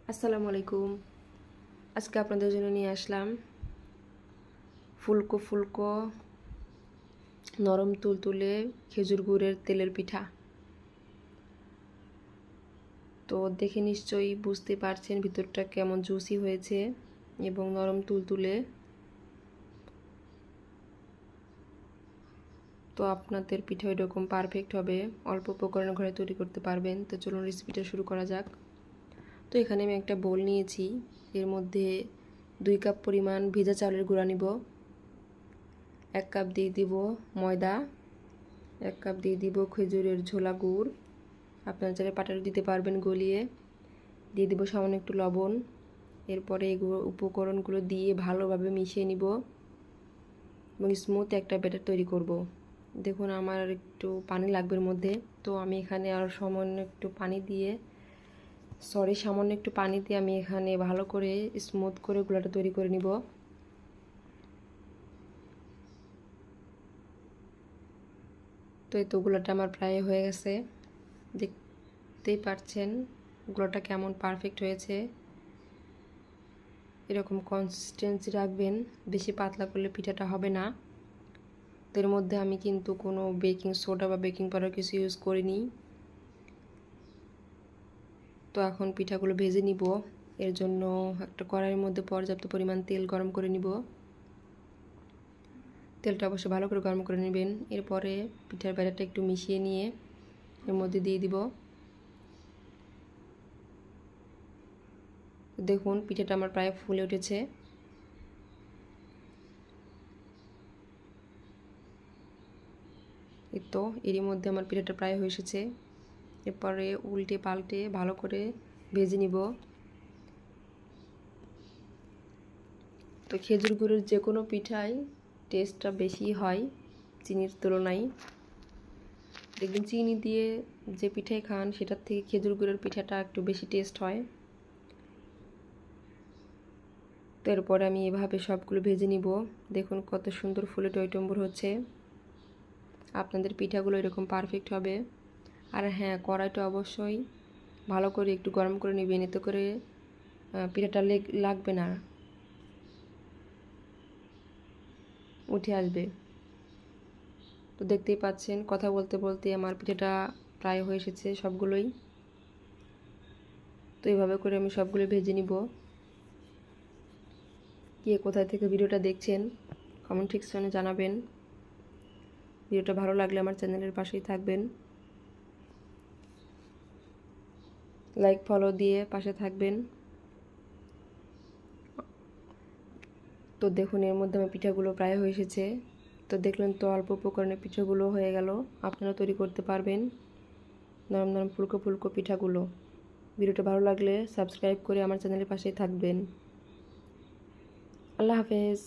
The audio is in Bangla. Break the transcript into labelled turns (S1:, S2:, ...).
S1: আসসালামু আলাইকুম। আজকে আপনাদের জন্য নিয়ে আসলাম ফুলকো ফুলকো নরম তুলতুলে খেজুর গুড়ের তেলের পিঠা। তো দেখে নিশ্চয়ই বুঝতে পারছেন ভিতরটা কেমন জুসি হয়েছে এবং নরম তুলতুলে। তো আপনাদের পিঠা এরকম পারফেক্ট হবে, অল্প উপকরণ ঘরে তৈরি করতে পারবেন। তো চলুন রেসিপিটা শুরু করা যাক। তো এখানে আমি একটা বোল নিয়েছি, এর মধ্যে 2 কাপ পরিমাণ ভেজা চাউলের গুঁড়া নিব, 1 কাপ দিয়ে দিব ময়দা, 1 কাপ দিয়ে দিব খেজুরের ঝোলা গুড়, আপনারা চাইলে পাটালি দিতে পারবেন গলিয়ে, দিয়ে দিব সামান্য একটু লবণ। এরপরে এগুলো উপকরণগুলো দিয়ে ভালোভাবে মিশিয়ে নিব এবং স্মুথ একটা ব্যাটার তৈরি করব। দেখুন আমার একটু পানি লাগবে এর মধ্যে, তো আমি এখানে আর সামান্য একটু পানি দিয়ে আমি এখানে ভালো করে স্মুথ করে গুলাটা তৈরি করে নিব। তো এই তো গুলাটা আমার প্রায় হয়ে গেছে, দেখতেই পাচ্ছেন গুলাটা কেমন পারফেক্ট হয়েছে। এরকম কনসিস্টেন্সি রাখবেন, বেশি পাতলা করলে পিঠাটা হবে না। তো এর মধ্যে আমি কিন্তু কোনো বেকিং সোডা বা বেকিং পাউডার কিছু ইউজ করিনি। তো এখন পিঠাগুলো ভেজে নিব। এর জন্য একটা কড়াইয়ের মধ্যে পর্যাপ্ত পরিমাণ তেল গরম করে নিব। তেলটা অবশ্যই ভালো করে গরম করে নেবেন। এরপরে পিঠার ব্যাটারটা একটু মিশিয়ে নিয়ে এর মধ্যে দিয়ে দিব। দেখুন পিঠাটা আমার প্রায় ফুলে উঠেছে। এই তো এরই মধ্যে আমার পিঠাটা প্রায় হয়ে এসেছে। এরপরে উল্টে পাল্টে ভালো করে ভেজে নিব। তো খেজুর গুড়ের যে কোনো পিঠাই টেস্টটা বেশি হয় চিনির তুলনায়। দেখবেন চিনি দিয়ে যে পিঠাই খান সেটার থেকে খেজুর গুড়ের পিঠাটা একটু বেশি টেস্ট হয়। তো এরপরে আমি এভাবে সবগুলো ভেজে নিব। দেখুন কত সুন্দর ফুলে টইটম্বুর হচ্ছে। আপনাদের পিঠাগুলো এরকম পারফেক্ট হবে। আর হ্যাঁ, কড়াইটা অবশ্যই ভালো করে একটু গরম করে নেবেন, এতে করে পিঠাটা লাগবে না, উঠে আসবে। তো দেখতেই পাচ্ছেন কথা বলতে বলতে আমার পিঠাটা প্রায় হয়ে এসেছে সবগুলোই। তো এইভাবে করে আমি সবগুলো ভেজে নিব। কে কোথায় থেকে ভিডিওটা দেখছেন কমেন্ট সেকশনে জানাবেন। ভিডিওটা ভালো লাগলে আমার চ্যানেলের পাশেই থাকবেন, লাইক ফলো দিয়ে পাশে থাকবেন। তো দেখুন এর মধ্যে আমার পিঠাগুলো প্রায় হয়ে এসেছে। তো দেখলেন তো অল্প উপকরণে পিঠাগুলো হয়ে গেল। আপনারা তৈরি করতে পারবেন নরম নরম ফুলকো ফুলকো পিঠাগুলো। ভিডিওটা ভালো লাগলে সাবস্ক্রাইব করে আমার চ্যানেলের পাশেই থাকবেন। আল্লাহ হাফেজ।